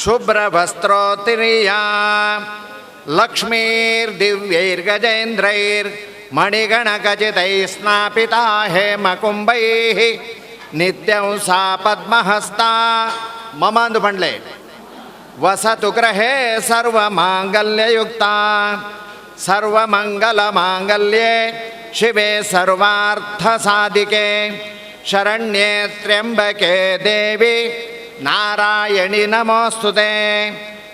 शुभ्रवस्त्रोत्तीर्या लक्ष्मीर्दिव्यैर्गजेन्द्रैर्मणिगणखचितैः स्नापिता हेमकुम्भैः नित्यं सा पद्महस्ता मम अंदु पंडले वसतु गृहे सर्वमांगल्ययुक्ता सर्वमंगलमांगल्ये शिवे सर्वार्थसाधिके शरण्ये त्र्यंबके देवी नारायणि नमोस्तुते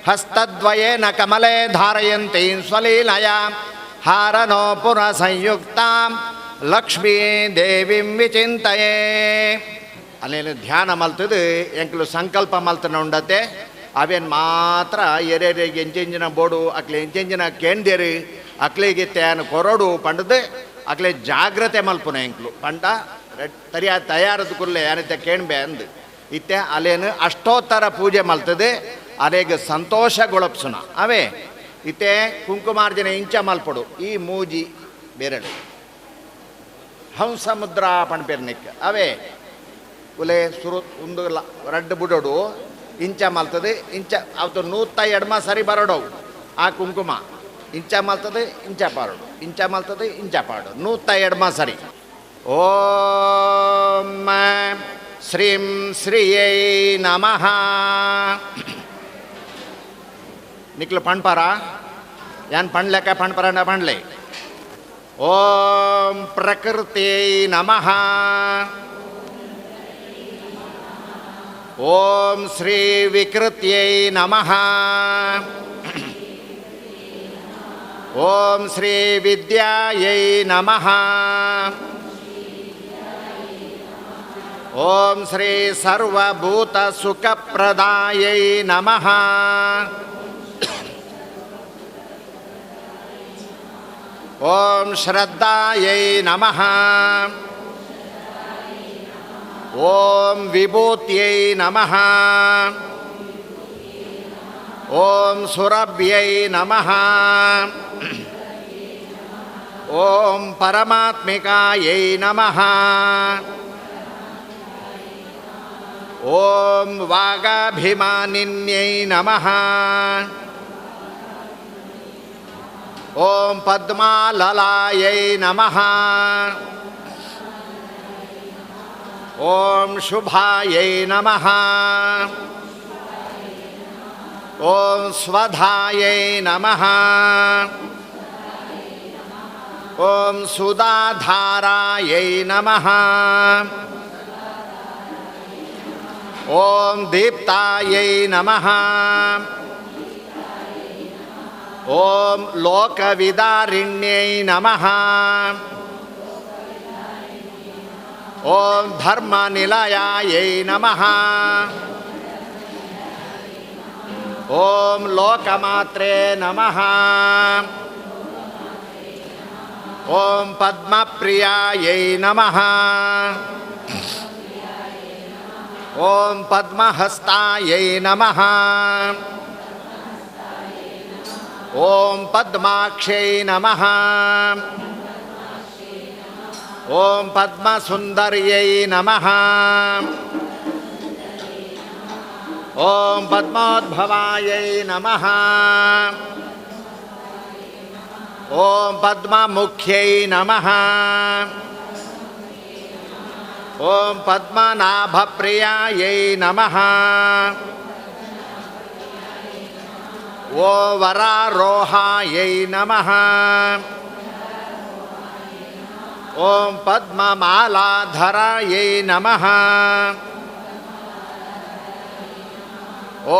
हस्तद्वयेन कमले धारयन्तीं स्वलीलया हारनो पुरसंयुक्तां लक्ष्मी देवीं विचिन्तये अल्लेनु ध्यान मल्तुदु ಎಂಕಲು ಸಂಕಲ್ಪ ಮಲ್ತನ ಉಂಡತೆ ಅವೇನು ಮಾತ್ರ ಎರೆರೆಗೆ ಎಂಚೆಂಜಿನ ಬೋಡು ಅಕ್ಲೆ ಎಂಚೆಂಜಿನ ಕೇಂದೇರಿ ಅಕ್ಲೆಗೆ ತೇನು ಕೊರಡು ಪಂಡದು ಅಕ್ಲೆ ಜಾಗ್ರತೆ ಮಲ್ಪುನ ಎಂಕಲು ಪಂಡ ತಯಾರದ ಕುರ್ಲೆ ಏನತ್ತೆ ಕೇಣ್ಬೆ ಅಂದು ಇತ್ತೆ ಅಲ್ಲೇನು ಅಷ್ಟೋತ್ತರ ಪೂಜೆ ಮಲ್ತದೆ ಅಲೆಗೆ ಸಂತೋಷಗೊಳಪ್ಸುನ ಅವೇ ಇತ್ತೆ ಕುಂಕುಮಾರ್ಜನೆ ಇಂಚ ಮಲ್ಪಡು ಈ ಮೂಜಿ ಬೆರಳು ಹಂಸ ಮುದ್ರಾ ಪಣಪೆರ್ನಿಕ್ ಅವೇ ಉಲೆ ಸುರು ಒಂದು ರಡ್ಡು ಬುಡೋಡು ಇಂಚ ಮಲ್ತದೆ ಇಂಚ ಅವತ್ತು 102 ಸರಿ ಬರಡವು ಆ ಕುಂಕುಮ ಇಂಚ ಮಲ್ತದೆ ಇಂಚ ಪಾರಡು ಇಂಚ ಮಲ್ತದೆ ಇಂಚ ಪಾಡು 102 ಸರಿ ಓಂ ಶ್ರೀಂ ಶ್ರೀಯೈ ನಮಃ ನಿಕ್ಲು ಪಣ್ಪಾರ ಯಾನ್ ಪಣ್ಲೆಕ್ಕ ಪಣ್ಪರ ನ ಪಣ್ಲೆ ಓಂ ಪ್ರಕೃತಿಯೈ ನಮಃ ಓಂ ಶ್ರೀ ವಿಕೃತ್ಯೈ ನಮಃ ಓಂ ಶ್ರೀ ವಿದ್ಯಾಯೈ ನಮಃ ಓಂ ಶ್ರೀ ಸರ್ವಭೂತ ಸುಖಪ್ರದಾಯೈ ನಮಃ ಓಂ ಶ್ರದ್ಧಾಯೈ ನಮಃ ಓಂ ವಿಭೂತ್ಯೈ ನಮಃ ಓಂ ಸುರಭ್ಯೈ ನಮಃ ಓಂ ಪರಮಾತ್ಮಿಕಾಯೈ ನಮಃ ಓಂ ವಾಗಾಭಿಮಾನಿನ್ಯೈ ನಮಃ ಓಂ ಪದ್ಮಾಲಲಾಯೈ ನಮಃ ಓಂ ಶುಭಾಯೈ ನಮಃ ಓಂ ಸ್ವಧಾಯೈ ನಮಃ ಓಂ ಸುಧಾಧಾರಾಯೈ ನಮಃ ಓಂ ದೀಪ್ತಾಯೈ ನಮಃ ಓಂ ಲೋಕವಿದಾರಿಣ್ಯೈ ನಮಃ ಓಂ ಧರ್ಮನಿಲಯಾಯೈ ನಮಃ ಓಂ ಲೋಕಮಾತ್ರೇ ನಮಃ ಓಂ ಪದ್ಮಪ್ರಿಯಾಯೈ ನಮಃ ಓಂ ಪದ್ಮಹಸ್ತಾಯೈ ನಮಃ ಓಂ ಪದ್ಮಾಕ್ಷೈ ನಮಃ ಓಂ ಪದ್ಮಸುಂದರ್ಯೈ ನಮಃ ಓಂ ಪದ್ಮೋದ್ಭವಾಯೈ ನಮಃ ಓಂ ಪದ್ಮಮುಖ್ಯೈ ನಮಃ ಓಂ ಪದ್ಮನಾಭಪ್ರಿಯಾಯೈ ನಮಃ ಓಂ ವರಾರೋಹಾಯೈ ನಮಃ ಓಂ ಪದ್ಮಮಾಲಾಧರಾಯೈ ನಮಃ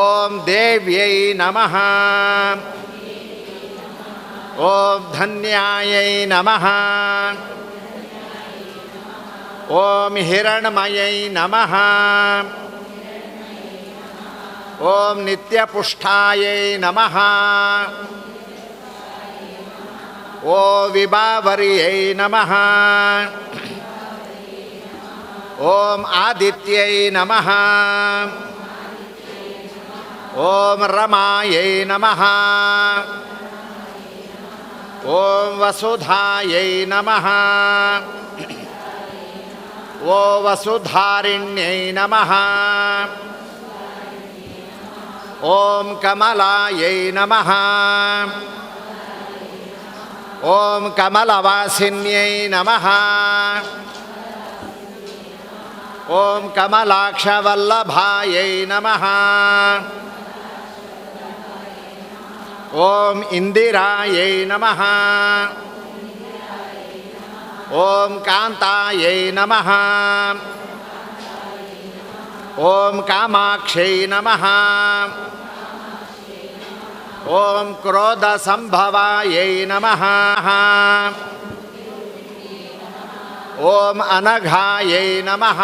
ಓಂ ದೇವ್ಯೈ ನಮಃ ಓಂ ಧನ್ಯಾಯೈ ನಮಃ ಓಂ ಹಿರಣ್ಮಯೈ ನಮಃ ಓಂ ನಿತ್ಯಪುಷ್ಟಾಯೈ ನಮಃ ಓಂ ವಿಭಾವರ್ಯೈ ನಮಃ ಓಂ ಆದಿತ್ಯೈ ನಮಃ ಓಂ ರಮಾಯೈ ನಮಃ ಓಂ ವಸುಧಾಯೈ ನಮಃ ಓಂ ವಸುಧಾರಿಣ್ಯೈ ನಮಃ ಓಂ ಕಮಲಾಯೈ ನಮಃ. ಓಂ ಕಮಲವಾಸಿನ್ಯೈ ನಮಃ. ಓಂ ಕಮಲಾಕ್ಷವಲ್ಲಭಾಯೈ ನಮಃ. ಓಂ ಇಂದಿರಾಯೈ ನಮಃ. ಓಂ ಕಾಂತಾಯೈ ನಮಃ. ಓಂ ಕಾಮಾಕ್ಷೈ ನಮಃ. ಓಂ ಕ್ರೋಧ ಸಂಭವಾಯೈ ನಮಃ. ಓಂ ಅನಘಾಯೈ ನಮಃ.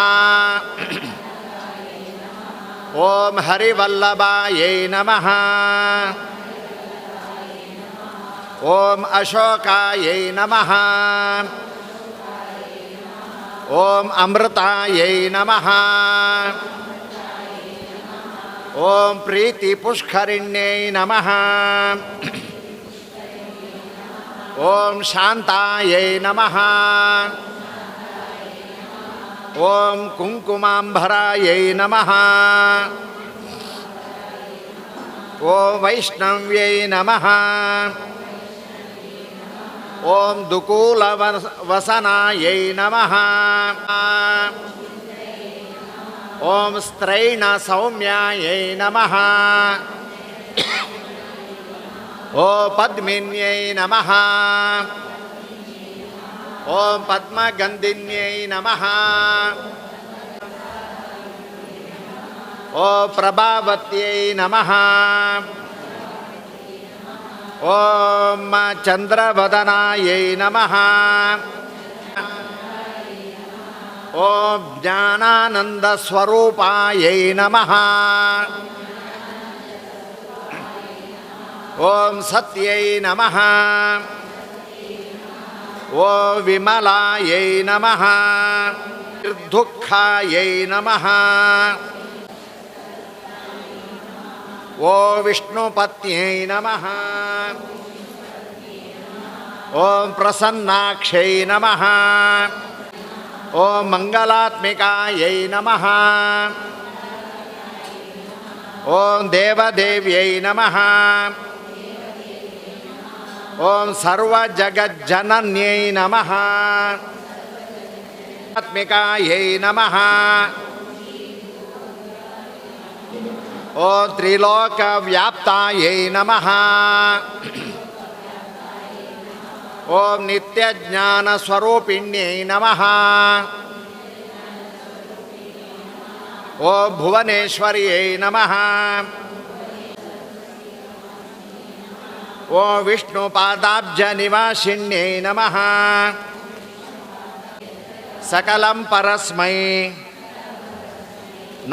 ಓಂ ಹರಿವಲ್ಲಭಾಯೈ ನಮಃ. ಓಂ ಅಶೋಕಾಯೈ ನಮಃ. ಓಂ ಅಮೃತಾಯೈ ನಮಃ. ಓಂ ಪ್ರೀತಿ ಪುಷ್ಕರಿಣ್ಯೈ ನಮಃ. ಓಂ ಶಾಂತಾಯೈ ನಮಃ. ಓಂ ಕುಂಕುಮಾಂಬರಾಯೈ ನಮಃ. ಓಂ ವೈಷ್ಣವ್ಯೈ ನಮಃ. ಓಂ ದುಕೂಲವಸನಾಯೈ ನಮಃ. ಓಂ ಸ್ತ್ರೈಣ ಸೌಮ್ಯಾಯೈ ನಮಃ. ಓಂ ಪದ್ಮಿನ್ಯೈ ನಮಃ. ಓಂ ಪದ್ಮಗಂಧಿನ್ಯೈ ನಮಃ. ಓಂ ಪ್ರಭಾವತ್ಯೈ ನಮಃ. ಓಂ ಚಂದ್ರವದನಾಯೈ ನಮಃ. ಓಂ ಜ್ಞಾನಾನಂದ ಸ್ವರೂಪಾಯೈ ನಮಃ. ಓಂ ಸತ್ಯೈ ನಮಃ. ಓಂ ವಿಮಲಾಯೈ ನಮಃ. ನಿರ್ದುಃಖಾಯೈ ನಮಃ. ಓಂ ವಿಷ್ಣುಪತ್ನ್ಯೈ ನಮಃ. ಓಂ ಪ್ರಸನ್ನಾಕ್ಷೈ ನಮಃ. ಓಂ ಮಂಗಲಾತ್ಮಿಕಾಯೈ ನಮಃ. ಓಂ ದೇವದೇವ್ಯೈ ನಮಃ. ಓಂ ಸರ್ವಜಗಜ್ಜನನ್ಯೈ ನಮಃ. ಆತ್ಮಿಕಾಯೈ ನಮಃ. ಓಂ ತ್ರಿಲೋಕವ್ಯಾಪ್ತಾಯೈ ನಮಃ. ಓಂ ನಿತ್ಯಜ್ಞಾನಸ್ವರೂಪಿಣ್ಯೈ ನಮಃ. ಓಂ ಭುವನೇಶ್ವರ್ಯೈ ನಮಃ. ಓಂ ವಿಷ್ಣುಪಾದಾಬ್ಜನಿವಾಸಿನ್ಯೈ ನಮಃ. ಸಕಲಂ ಪರಸ್ಮೈ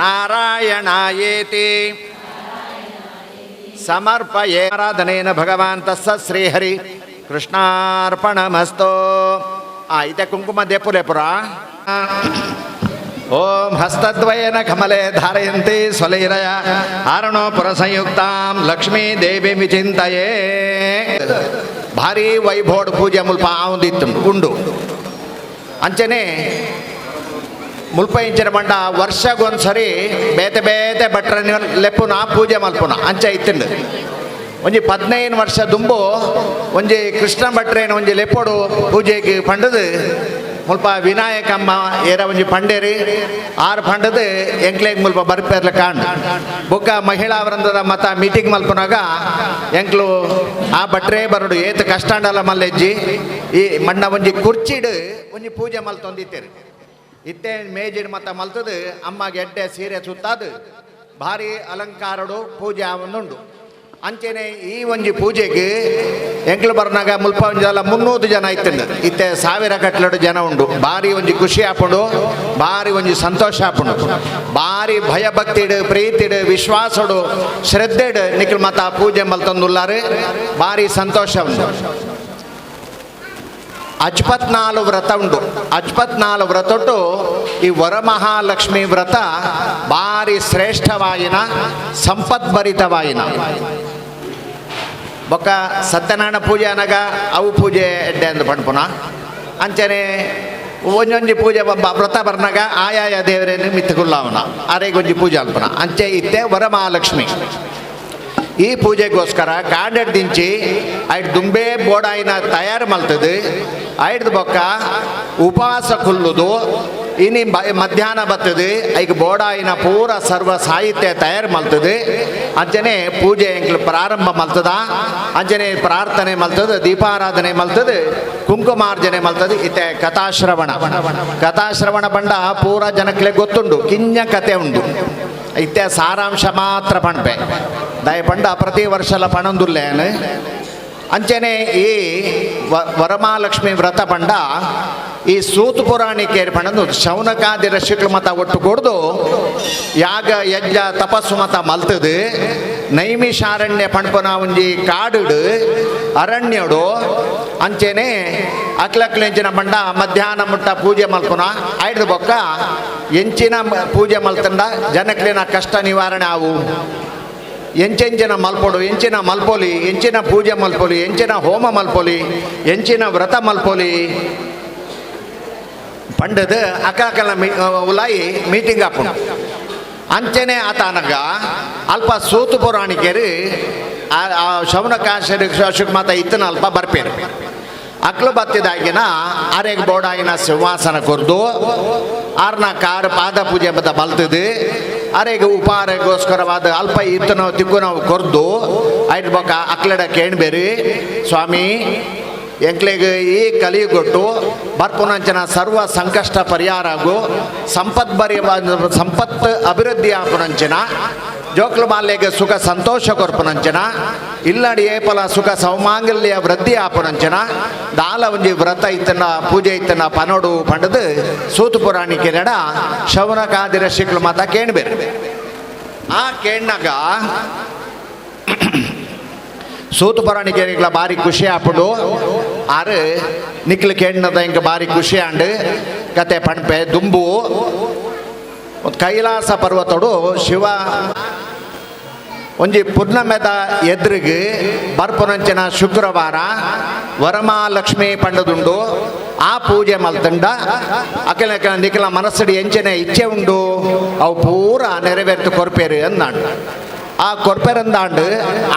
ನಾರಾಯಣಾಯೇತಿ ಸಮರ್ಪಯೇ. ಆರಾಧನೇನ ಭಗವಾನ್ ತಸ್ಸ ಶ್ರೀಹರಿ ಕೃಷ್ಣಾರ್ಪಣಮಸ್ತು. ಇತೆ ಕುಂಕುಮ ದೇಪುಲೇಪುರ. ಓಂ ಹಸ್ತದ್ವಯೇನ ಕಮಲೆ ಧಾರಯಂತಿ ಸ್ವಲೈರಯ ಆರಣೋಪುರ ಸಂಯುಕ್ತಾಂ ಲಕ್ಷ್ಮೀ ದೇವಿ ವಿಚಿಂತಯೇ. ಭಾರಿ ವೈಭೋಡ್ ಪೂಜೆ ಮುಲ್ಪ ಆವಂದಿತ್ತು ಉಂಡು. ಅಂಚನೆ ಮುಲ್ಪ ಇಂಚಿನ ಬಂಡ ವರ್ಷಗೊಂದ್ಸರಿ ಬೇತೆ ಬೇತೆ ಭಟ್ರ ಲೆಪ್ಪುನ ಪೂಜೆ ಮಲ್ಪುನ ಅಂಚ ಇತ್ತಿಂಡು. ಒಂಜಿ 15 ವರ್ಷ ದುಂಬು ಒಂಜಿ ಕೃಷ್ಣ ಭಟ್ರೇನ ಒಂಜಿ ಲೆಪ್ಪೋಡು ಪೂಜೆಗೆ ಪಂಡದು ಮುಲ್ಪ ವಿನಾಯಕಮ್ಮ ಏರ ಒಂಜಿ ಪಂಡೇರಿ 6 ಪಂಡದು ಎಂಕ್ಲೆಗ್ ಮುಲ್ಪ ಬರ್ಪೇರ್ಲ ಕಾಂಡ್. ಬೊಕ್ಕ ಮಹಿಳಾ ವೃಂದದ ಮತ ಮೀಟಿಂಗ್ ಮಲ್ಪನಾಗ ಎಂಕ್ಲು ಆ ಭಟ್ರೇ ಬರಡು ಏತ್ ಕಷ್ಟಾಂಡಲ ಮಲ್ಲೆಜ್ಜಿ ಈ ಮಣ್ಣ ಒಂಜಿ ಕುರ್ಚಿಡು ಒಂಜಿ ಪೂಜೆ ಮಲ್ತೊಂದಿತ್ತೇರಿ. ಇತ್ತೆ ಮೇಜಿಡ್ ಮತ ಮಲ್ತದು ಅಮ್ಮಗೆ ಎಡ್ಡೆ ಸೀರೆ ಸುತ್ತಾದು ಭಾರಿ ಅಲಂಕಾರಡು ಪೂಜೆ ಆವೊಂದುಂಡು. ಅಂಚೆನೆ ಈ ಒಂಜಿ ಪೂಜೆಗೆ ಎಂಕ್ಲು ಬರ್ನಾಗ ಮುಲ್ಪ ಒಂಜಲ 300 ಜನ ಇತ್ತಂಡು. ಇತ್ತೆ 1000 ಗಟ್ಲಡು ಜನ ಉಂಡು. ಭಾರಿ ಒಂಜಿ ಖುಷಿ ಆಪುಂಡು, ಭಾರಿ ಒಂಜಿ ಸಂತೋಷ ಆಪುಂಡು. ಭಾರಿ ಭಯಭಕ್ತಿಡು ಪ್ರೀತಿಡು ವಿಶ್ವಾಸಡು ಶ್ರದ್ಧೆಡು ನಿಖಿಲ್ ಮತ ಪೂಜೆ ಮಲ್ತೊಂದುಲ್ಲಾರು. ಭಾರಿ ಸಂತೋಷ ಉಂಡು. ಅಚ್ಪತ್ನಾಲು ವ್ರತ ಉಂಡು. ಅಚ್ಪತ್ನಾಲು ವ್ರತೊಟ್ಟು ಈ ವರಮಹಾಲಕ್ಷ್ಮಿ ವ್ರತ ಭಾರಿ ಶ್ರೇಷ್ಠವಾಯಿನ ಸಂಪದ್ಭರಿತವಾಯಿನ. ಬೊಕ್ಕ ಸತ್ಯನಾರಾಯಣ ಪೂಜೆ ಅನಗ ಅವು ಪೂಜೆ ಎಡ್ಡೆ ಅಂದು ಪಂಡ್ಪುನ ಅಂಚನೆ ಒಂಜೊಂಜಿ ಪೂಜೆ ವ್ರತ ಬರ್ನಾಗ ಆಯಾಯ ದೇವರೇನು ಮಿತ್ತಗುಲ್ಲ ಅವನ ಅರೆಗೊಂಜಿ ಪೂಜೆ ಅಲ್ಪನ ಅಂಚೆ ಇತ್ತೆ ವರಮಹಾಲಕ್ಷ್ಮಿ. ಈ ಪೂಜೆಗೋಸ್ಕರ ಕಾಂಡೆಡ್ ದಿಂಚಿ ಐಟ್ ದುಂಬೆ ಬೋಡಾಯಿನ ತಯಾರು ಮಲ್ತದು ಐಡ್ದು ಬೊಕ್ಕ ಉಪವಾಸ ಕುಲ್ಲುದು ಇನಿ ಮಧ್ಯಾಹ್ನ ಬರ್ತದೆ ಐಕ್ ಬೋಡಾಯಿನ ಪೂರ ಸರ್ವ ಸಾಹಿತ್ಯ ತಯಾರು ಮಲ್ತದೆ ಅಂಚನೆ ಪೂಜೆ ಎಂಕ್ಲು ಪ್ರಾರಂಭ ಮಲ್ತದ ಅಂಚನೆ ಪ್ರಾರ್ಥನೆ ಮಲ್ತದ ದೀಪಾರಾಧನೆ ಮಲ್ತದ ಕುಂಕುಮಾರ್ಜನೆ ಮಲ್ತದ ಇತ್ತೆ ಕಥಾಶ್ರವಣ ಬಂಡ ಪೂರ ಜನಕ್ಲೆ ಗೊತ್ತುಂಡು ಕಿಂಜ ಕತೆ ಉಂಡು ಇತ್ತೆ ಸಾರಾಂಶ ಮಾತ್ರ ಪಣ್ಪೆ ದಯ ಪಂಡ ಪ್ರತಿ ವರ್ಷಲ ಪಣಂದುಲ್ಲೇನು ಅಂಚನೆ ಈ ವರಮಹಾಲಕ್ಷ್ಮಿ ವ್ರತ ಪಂಡ ಈ ಸೂತು ಪುರಾಣಿಕೇರಿ ಪಂಡದು ಶೌನಕಾದಿ ಋಷಿಗಳು ಮತ ಒಟ್ಟು ಕೊಡ್ದು ಯಾಗ ಯಜ್ಞ ತಪಸ್ಸು ಮತ ಮಲ್ತದು ನೈಮಿಷಾರಣ್ಯ ಪಂಪನ ಒಂಜಿ ಕಾಡು ಅರಣ್ಯಡು ಅಂಚೆನೆ ಅಕ್ಲಕ್ಲೆಂಚಿನ ಬಂಡ ಮಧ್ಯಾಹ್ನ ಮುಟ್ಟ ಪೂಜೆ ಮಲ್ಪುನ ಐದು ಬೊಕ್ಕ ಎಂಚಿನ ಪೂಜೆ ಮಲ್ತಂಡ ಜನಕ್ಲಿನ ಕಷ್ಟ ನಿವಾರಣೆ ಆವು ಎಂಚೆಂಚಿನ ಮಲ್ಪೊಡು ಎಂಚಿನ ಮಲ್ಪೊಲಿ ಎಂಚಿನ ಪೂಜೆ ಮಲ್ಪೊಲಿ ಎಂಚಿನ ಹೋಮ ಮಲ್ಪೊಲಿ ಎಂಚಿನ ವ್ರತ ಮಲ್ಪೊಲಿ ಪಂಡದು ಅಕ್ಕಲ ಉಲಾಯಿ ಮೀಟಿಂಗ್ ಹಾಪುಂಡು ಅಂಚನೆ ಆತನಗ ಅಲ್ಪ ಸೂತು ಪುರಾಣಿಕರು ಶೌನಕಾಶಿ ಮಾತ ಇತ್ತನ ಅಲ್ಪ ಬರ್ಪೇರು ಅಕ್ಲು ಬತ್ತಿದಾಗಿನ ಆರೆಗ್ ಬೋಡಾಯಿನ ಸಿಂಹಾಸನ ಕೊರ್ದು ಆರ್ನ ಕಾರ್ ಪಾದ ಪೂಜೆ ಬದ ಮಲ್ತದು ಅರೆಗೆ ಉಪಾರಗೋಸ್ಕರವಾದ ಅಲ್ಪ ಇತ್ತನ ತಿಕ್ಕು ನಾವು ಕೊರ್ದು ಐದು ಬೊಕ್ಕ ಅಕ್ಲಡ ಕೇಣ್ಬೇರಿ ಸ್ವಾಮಿ ಎಂಕ್ಲೆಗೆ ಈ ಕಲಿಗೊಟ್ಟು ಬರ್ಪುನಂಚನ ಸರ್ವ ಸಂಕಷ್ಟ ಪರಿಹಾರ ಆಗು ಸಂಪತ್ತು ಅಭಿವೃದ್ಧಿ ಆಪುನಂಚನ ಜೋಕ್ಲು ಬಾಲ್ಯಗೆ ಸುಖ ಸಂತೋಷ ಕೊರ್ಪುನಂಚನ ಇಲ್ಲಡಿ ಏಪಲ ಸುಖ ಸೌಮಾಂಗಲ್ಯ ವೃದ್ಧಿ ಆಪುನಂಚನ ದಾಲ ಒಂಜಿ ವ್ರತ ಇತ್ತನ ಪೂಜೆ ಇತ್ತನ ಪನೋಡು ಪಂಡದು ಸೂತು ಪುರಾಣಿಕೆರಡ ಶೌನಕಾದಿ ಋಷಿಗಳು ಮಾತ ಕೇಳ್ಬೇರು ಆ ಕೇಳ್ನಾಗ ಸೂತು ಪುರಾಣಿಕೆರಿಗಳ ಬಾರಿ ಖುಷಿ ಆಪುಡು ಆರು ನಿಕ್ಲು ಕೇಳ್ನದ ಇಂಕ ಬಾರಿ ಖುಷಿ ಆಂಡು ಕತೆ ಪಣ್ಪೆ ದುಂಬು ಕೈಲಾಸ ಪರ್ವತಡು ಶಿವ ಒಂಜಿ ಪೂರ್ಣಮೆದ ಎದುರಿಗೆ ಬರ್ಪುನಂಚಿನ ಶುಕ್ರವಾರ ವರಮಹಾಲಕ್ಷ್ಮಿ ಪಂಡದುಂಡು ಆ ಪೂಜೆ ಮಲ್ತಂಡ ಅಕಲ ನಿಖಲ ಮನಸ್ಸಡಿ ಎಂಚಿನ ಇಚ್ಛೆ ಉಂಡು ಅವು ಪೂರ ನೆರವೇರ್ತು ಕೊರ್ಪೇರು ಅಂದಾಂಡು ಆ ಕೊರ್ಪೆರಂದಾಂಡು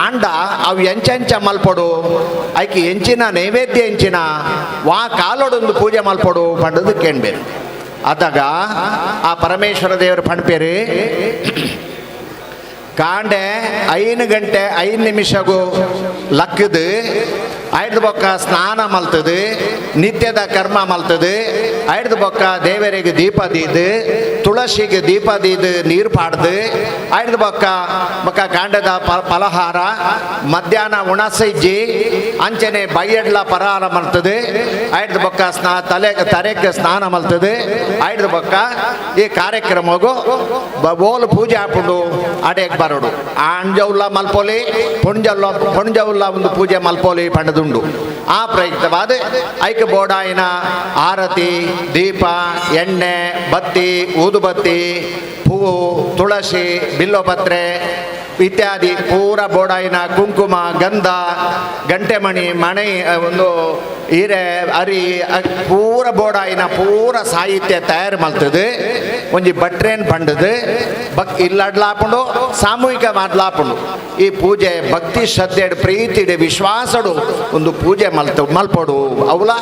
ಆಂಡ ಅವು ಎಂಚೆಂಚ ಮಲ್ಪೊಡು ಐಕಿ ಎಂಚಿನ ನೈವೇದ್ಯ ಎಂಚಿನ ವಾ ಕಾಲೊಡೊಂದು ಪೂಜೆ ಮಲ್ಪೊಡು ಪಂಡದು ಕೇಳ್ಬೇರು ಅದಾಗ ಆ ಪರಮೇಶ್ವರ ದೇವರು ಪಣ್ಪೇರು ಕಾಂಡೆ 5 ಗಂಟೆ 5 ನಿಮಿಷಗೂ ಲಕ್ಕದು ಐದು ಬೊಕ್ಕ ಸ್ನಾನ ಮಲ್ತದು ನಿತ್ಯದ ಕರ್ಮ ಮಲ್ತದು ಐದು ಬೊಕ್ಕ ದೇವರಿಗೆ ದೀಪ ದೀದು ತುಳಸಿಗೆ ದೀಪ ದೀದು ನೀರು ಪಾಡ್ದು ಐದು ಬೊಕ್ಕ ಕಾಂಡದ ಫಲಹಾರ ಮಧ್ಯಾಹ್ನ ಉಣಸಜ್ಜಿ ಅಂಚನೆ ಬೈಯಡ್ಲ ಪರಹಾರ ಮಲ್ತದು ಐದು ಬೊಕ್ಕ ತಲೆಗೆ ಸ್ನಾನ ಮಲ್ತದು ಐದು ಬೊಕ್ಕ ಈ ಕಾರ್ಯಕ್ರಮಗೂ ಬೋಲು ಪೂಜೆ ಹಾಕೊಂಡು ಅಡೆಗೆ ಬರೋಡು ಅಂಜವುಲ್ಲ ಮಲ್ಪೋಲಿ ಪುಂಜವುಲ್ಲ ಒಂದು ಪೂಜೆ ಮಲ್ಪೋಲಿ ಪಂಡದುಂಡು ಆ ಪ್ರಯುಕ್ತವಾದ ಐಕ ಬೋಡಾಯಿನ ಆರತಿ ದೀಪ ಎಣ್ಣೆ ಬತ್ತಿ ಊದುಬತ್ತಿ ಹೂವು ತುಳಸಿ ಬಿಲ್ಲೋಪತ್ರೆ ಇತ್ಯಾದಿ ಪೂರ ಬೋಡಾಯಿನ ಕುಂಕುಮ ಗಂಧ ಗಂಟೆಮಣಿ ಮಣಿ ಒಂದು ಹೀರೆ ಅರಿ ಪೂರ ಬೋಡಾಯಿನ ಪೂರ ಸಾಹಿತ್ಯ ತಯಾರು ಮಲ್ತದು ಒಂಜಿ ಬಟ್ರೇನ್ ಪಂಡದು ಇಲ್ಲಡ್ಲಾಪುಂಡು ಸಾಮೂಹಿಕ ಮಾಡ್ಲಾಪುಂಡು ಈ ಪೂಜೆ ಭಕ್ತಿ ಶ್ರದ್ಧೆಡು ಪ್ರೀತಿಡು ವಿಶ್ವಾಸಡು ಒಂದು ಪೂಜೆ ಮಲ್ಪೊಡು ಅವಲ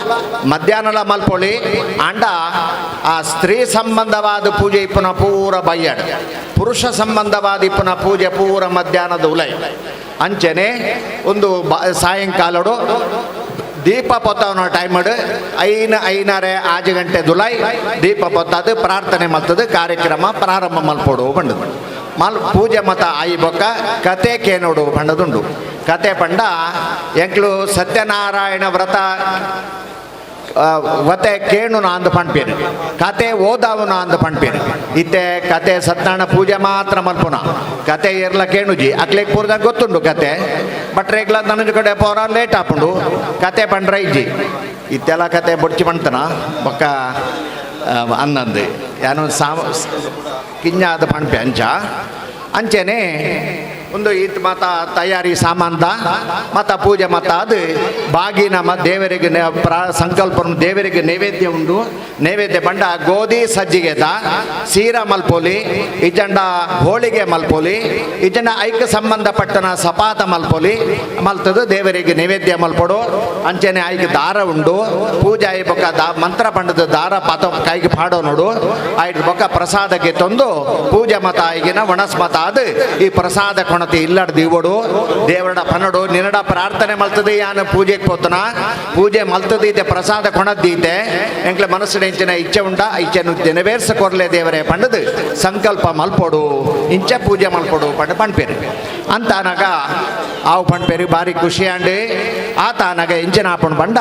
ಮಧ್ಯಾಹ್ನಲ ಮಲ್ಪೊಳಿ ಅಂಡ ಆ ಸ್ತ್ರೀ ಸಂಬಂಧವಾದ ಪೂಜೆ ಇಪ್ಪುನ ಪೂರ ಬಯ್ಯಡು ಪುರುಷ ಸಂಬಂಧವಾದ ಇಪ್ಪುನ ಪೂಜೆ ಪೂರ ಮಧ್ಯಾಹ್ನದ ಉಲೈ ಅಂಚನೆ ಒಂದು ಸಾಯಂಕಾಲಡು ದೀಪ ಪೊತ್ತವನ ಟೈಮಡು 5:30 ಗಂಟೆ ದುಲೈ ದೀಪ ಪೊತ್ತದು ಪ್ರಾರ್ಥನೆ ಮಲ್ತದು ಕಾರ್ಯಕ್ರಮ ಪ್ರಾರಂಭ ಮಲ್ಪೊಡು ಬಂಡದು ಪೂಜೆ ಮತ ಆಯಿ ಬೊಕ್ಕ ಕತೆ ಕೇನೋಡು ಪಂಡದುಂಡು ಕತೆ ಪಂಡ ಎಂಕ್ಲು ಸತ್ಯನಾರಾಯಣ ವ್ರತ ವತೆ ಕೇಣುನ ಅಂದ ಪಣ್ಪೇರು ಕತೆ ಓದಾವುನ ಅಂದ ಪಣ್ಪೇರು ಇತ್ತೆ ಕತೆ ಸತ್ಯನಾರಾಯಣ ಪೂಜೆ ಮಾತ್ರ ಮಲ್ಪುನ ಕತೆ ಇರ್ಲ ಕೇಣುಜಿ ಅಕ್ಲೆಗ್ ಪೂರ್ದಾಗ ಗೊತ್ತುಂಡು ಕತೆ ಬಟ್ ರೇಗ್ಲ ನನಜ ಕಡೆ ಪೋರ ಲೇಟ್ ಹಾಪುಂಡು ಕತೆ ಪಂಡ್ರ ಇಜ್ಜಿ ಇತ್ತೆಲ್ಲ ಕತೆ ಬೊಡ್ಚಿ ಪಣ್ತನ ಬೊಕ್ಕ ಅನ್ನಂದು ಏನು ಕಿಂಜಾದ ಪಣ್ಪೆ ಅಂಚ ಅಂಚೆನೆ ಒಂದು ಈತ್ ಮತ ತಯಾರಿ ಸಾಮಾನ್ದ ಮತ ಪೂಜೆ ಮತ ಅದು ಬಾಗಿನ ದೇವರಿಗೆ ಸಂಕಲ್ಪ ದೇವರಿಗೆ ನೈವೇದ್ಯ ಉಂಡು. ನೈವೇದ್ಯ ಬಂಡ ಗೋಧಿ ಸಜ್ಜಿಗೆದ ಸೀರ ಮಲ್ಪೋಲಿ ಇಜಂಡ ಹೋಳಿಗೆ ಮಲ್ಪೋಲಿ ಇಜಂಡ ಐಕ್ಯ ಸಂಬಂಧಪಟ್ಟನ ಸಪಾತ ಮಲ್ಪೋಲಿ ಮಲ್ತದು ದೇವರಿಗೆ ನೈವೇದ್ಯ ಮಲ್ಪಡು. ಅಂಚೆನೆ ಐಕ್ ದಾರ ಉಂಡು ಪೂಜೆ ಬೊಕ್ಕ ಮಂತ್ರ ಪಂಡದ ದಾರ ಪಾತ ಕೈಗೆ ಪಾಡೋ ನೋಡು. ಐಟ್ ಬೊಕ್ಕ ಪ್ರಸಾದಕ್ಕೆ ತಂದು ಪೂಜೆ ಮತ ಈಗಿನ ಒಣಸ್ ಮತ ಅದು ಈ ಪ್ರಸಾದ ಕೊಣತಿ ಇಲ್ಲಡ್ ದೀವಡು ದೇವರಡ ಪನ್ನಡು ನಿನ್ನಡ ಪ್ರಾರ್ಥನೆ ಮಲ್ತದೆ ಯಾನು ಪೂಜೆಗೆ ಪೋತನ ಪೂಜೆ ಮಲ್ತದೀತೆ ಪ್ರಸಾದ ಕೊಣದ್ದೀತೆ ಎಂಕ್ಲೆ ಮನಸ್ಸಿನ ಇಂಚಿನ ಇಚ್ಛೆ ಉಂಡ ಇಚ್ಛೆನು ನೆರವೇರ್ಸ ಕೊರ್ಲೆ ದೇವರೇ ಪಂಡದು ಸಂಕಲ್ಪ ಮಲ್ಪೋಡು ಇಂಚೆ ಪೂಜೆ ಮಲ್ಪೋಡು ಪಂಡ ಪಣ್ಪೇರಿ ಅಂತ ಅನಗ ಆವು ಪಣ್ಪೇರಿ ಭಾರಿ ಖುಷಿ ಅಂಡಿ ಆತ ಅನಗ ಇಂಚಿನ ಆಪಣ್ ಬಂಡ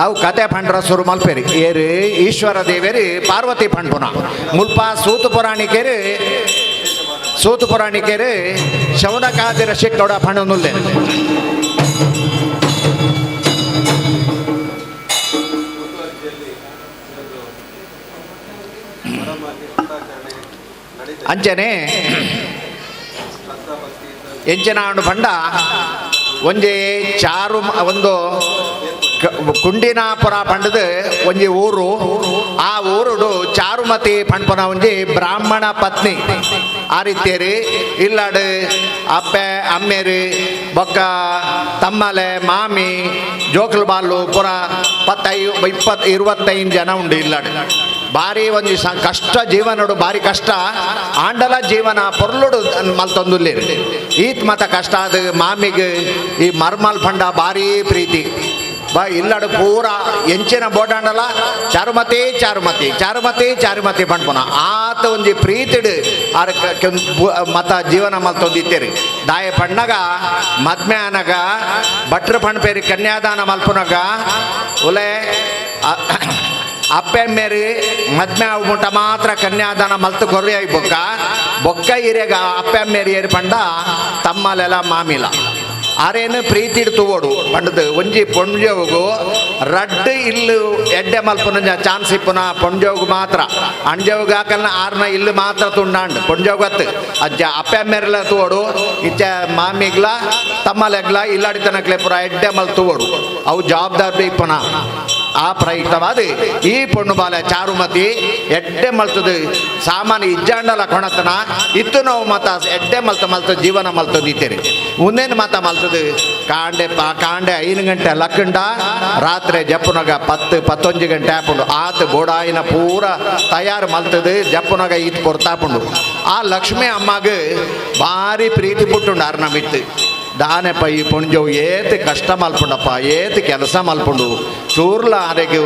ಅವು ಕತೆ ಪಂಡ್ರ ಸುರು ಮಲ್ಪೇರಿ ಏರು ಈಶ್ವರ ದೇವೇರಿ ಪಾರ್ವತಿ ಪಂಡ್ಪುನ ಮುಲ್ಪ ಸೂತು ಪುರಾಣಿಕೇರು ಶೌನಕಾದಿರ ಶಿಕ್ಕೌಡ ಪಂಡುನುಲ್ಲೆ ಅಂಚನೆ ಎಂಚಿನ ಹಣ್ಣು ಪಂಡ ಒಂಜಿ ಚಾರು ಒಂದು ಕುಂಡಿನಾಪುರ ಪಂಡದು ಒಂಜಿ ಊರು ಆ ಊರುಡು ಚಾರುಮತಿ ಪಂಡ್ಪುನ ಒಂಜಿ ಬ್ರಾಹ್ಮಣ ಪತ್ನಿ ಆ ರೀತಿಯರಿ ಇಲ್ಲಾಡು ಅಪ್ಪೆ ಅಮ್ಮೇರಿ ಬೊಕ್ಕ ತಮ್ಮಲೆ ಮಾಮಿ ಜೋಕುಲು ಬಾಲು ಪುರ 25 ಜನ ಉಂಡು ಇಲ್ಲಾಡು. ಭಾರಿ ಒಂದು ಕಷ್ಟ ಜೀವನಡು ಭಾರಿ ಕಷ್ಟ ಆಂಡಲ ಜೀವನ ಪೊರ್ಲುಡು ಮಲ್ತೊಂದುಲ್ಲಿ ಈತ್ ಮತ ಕಷ್ಟ ಅದು ಮಾಮಿಗೆ ಈ ಮರ್ಮಲ್ ಪಂಡ ಭಾರಿ ಪ್ರೀತಿ ಬಾ ಇಲ್ಲಡು ಪೂರ ಎಂಚಿನ ಬೋಡಾಂಡಲ ಚಾರುಮತಿ ಪಂಡ್ಪುನ ಆತ ಒಂಜಿ ಪ್ರೀತಿಡು ಆರ್ ಮತ ಜೀವನ ಮಲ್ತೊಂದಿತ್ತೇರಿ ದಾಯ ಪಣ್ಣಗ ಮದ್ಮೆ ಅನಗ ಭಟ್ರು ಪಣ್ಪೇರಿ ಕನ್ಯಾದಾನ ಮಲ್ಪುನಗ ಉಲೆ ಅಪ್ಪೆ ಮೇರಿ ಮದ್ಮೆ ಮುಟ್ಟ ಮಾತ್ರ ಕನ್ಯಾದಾನ ಮಲ್ತು ಕೊರ್ರಿ ಆಗಿ ಬೊಕ್ಕ ಹಿರಿಯಾಗ ಅಪ್ಪೆ ಮೇರಿ ಏರಿ ಪಂಡ ತಮ್ಮಲೆಲ್ಲ ಮಾಮಿಲ ಆರೇನು ಪ್ರೀತಿಡ್ ತೂವೋಡು ಪಂಡದು ಒಂಜಿ ಪೊಂಜೋಗು ರಡ್ಡು ಇಲ್ಲು ಎಡ್ಡೆ ಮಲ್ಪುನ ಚಾನ್ಸ್ ಇಪ್ಪುನ ಪೊಂಜೋಗು ಮಾತ್ರ ಅಂಜೋಗ ಹಾಕಲ್ನ ಆರ್ನ ಇಲ್ಲು ಮಾತ್ರ ತುಂಡಾಂಡು ಪೊಂಜೋಗತ್ತು ಅಜ್ಜ ಅಪ್ಪೆ ಮೇರೆಲ್ಲ ತೂವೋಡು ಇಚ್ಚ ಮಾಮಿಗ್ಲ ತಮ್ಮಲೆಗ್ಲ ಇಲ್ಲಾಡಿತನಕ್ಲೆ ಪುರ ಎಡ್ಡೆ ಮಲ್ ತೂವೋಡು ಅವು ಜವಾಬ್ದಾರಿ ಇಪ್ಪುನ ಆ ಪ್ರಯುಕ್ತವಾದ ಈ ಪೊಣ್ಣು ಬಾಲ ಚಾರುಮತಿ ಎಡ್ಡೆ ಮಲ್ತದು ಸಾಮಾನ್ಯ ಇಜ್ಜಾಂಡಲ ಕೊಣತನ ಇತ್ತು ನಾವು ಮತ ಎಡ್ಡೆ ಮಲ್ತ ಜೀವನ ಮಲ್ತದಿತ್ತೇರಿ ಮುಂದೇನು ಮತ ಮಲ್ತದು ಕಾಂಡೆ 5 ಗಂಟೆ ಲಕ್ಕಂಡ ರಾತ್ರಿ ಜಪ್ಪುನಾಗ 10-11 ಗಂಟೆ ಆಪುಂಡು ಆತ ಬೋಡಾಯಿನ ಪೂರ ತಯಾರು ಮಲ್ತದು ಜಪ್ಪುನಾಗ ಈತ್ ಕೊರ್ತಾಪುಂಡು ಆ ಲಕ್ಷ್ಮಿ ಅಮ್ಮಗ ಭಾರಿ ಪ್ರೀತಿ ಪುಟ್ಟುಂಡು ಅರ್ನ ಬಿಟ್ಟು ದಾನೆ ಪೈ ಪುಂಜವು ಏತ್ ಕಷ್ಟ ಮಲ್ಪುಂಡಪ್ಪ ಏತ್ ಕೆಲಸ ಮಲ್ಪುಂಡು ಚೂರ್ಲ ಆರೆಗೆ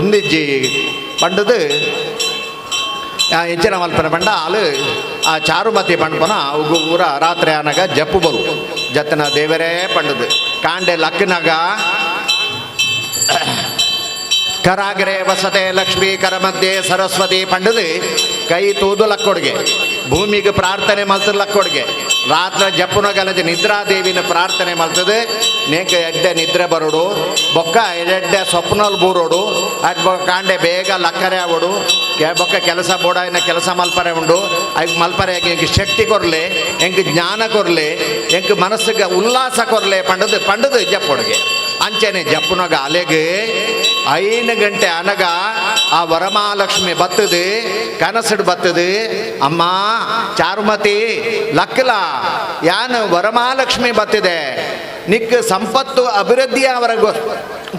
ಉಂದಿಜ್ಜಿ ಪಂಡದು ಎಂಚಿನ ಮಲ್ಪನ ಪಂಡ ಆಳು ಆ ಚಾರುಮತಿ ಪಂಡ್ಪನ ಉಗು ಊರ ರಾತ್ರಿ ಆನಾಗ ಜಪ್ಪು ಬರು ಜತ್ತನ ದೇವರೇ ಪಂಡದು ಕಾಂಡೆ ಲಕ್ಕನಾಗ ಕರಾಗ್ರೆ ವಸತೆ ಲಕ್ಷ್ಮೀ ಕರ ಮಧ್ಯೆ ಸರಸ್ವತಿ ಪಂಡದು ಕೈ ತೂದು ಲಕ್ಕೊಡ್ಗೆ ಭೂಮಿಗೆ ಪ್ರಾರ್ಥನೆ ಮಲ್ತದ ಲಕ್ಕೊಡ್ಗೆ ರಾತ್ರಿ ಜಪ್ಪುನಗಲಜ ನಿದ್ರಾದೇವಿನ ಪ್ರಾರ್ಥನೆ ಮಲ್ತದೆ ನೇಕ ಎಡ್ಡೆ ನಿದ್ರೆ ಬರೋಡು ಬೊಕ್ಕ ಎಡ್ಡೆ ಸ್ವಪ್ನಲ್ ಬೂರೋಡು ಅದು ಕಾಂಡೆ ಬೇಗ ಲಕ್ಕರೆ ಆವೋಡು ಬೊಕ್ಕ ಕೆಲಸ ಬೋಡಾಯಿನ ಕೆಲಸ ಮಲ್ಪರೆ ಉಂಡು ಅದಕ್ಕೆ ಮಲ್ಪರೆ ಎಂಗೆ ಶಕ್ತಿ ಕೊರ್ಲೆ ಎಂಗೆ ಜ್ಞಾನ ಕೊರ್ಲೆ ಎಂಗೆ ಮನಸ್ಸಿಗೆ ಉಲ್ಲಾಸ ಕೊರ್ಲೆ ಪಂಡದು ಜಪ್ಪೊಡ್ಗೆ ಅಂಚೆನೆ ಜಪ್ಪುನಗ ಅಲೆಗೆ 5 ಗಂಟೆ ಅನಗ ಆ ವರಮಹಾಲಕ್ಷ್ಮಿ ಬತ್ತದು ಕನಸಡು ಬತ್ತದು ಅಮ್ಮ ಚಾರುಮತಿ ಲಕ್ಕಲ ಯಾನು ವರಮಹಾಲಕ್ಷ್ಮಿ ಬತ್ತಿದೆ ನಿಕ್ ಸಂಪತ್ತು ಅಭಿವೃದ್ಧಿ ಅವರ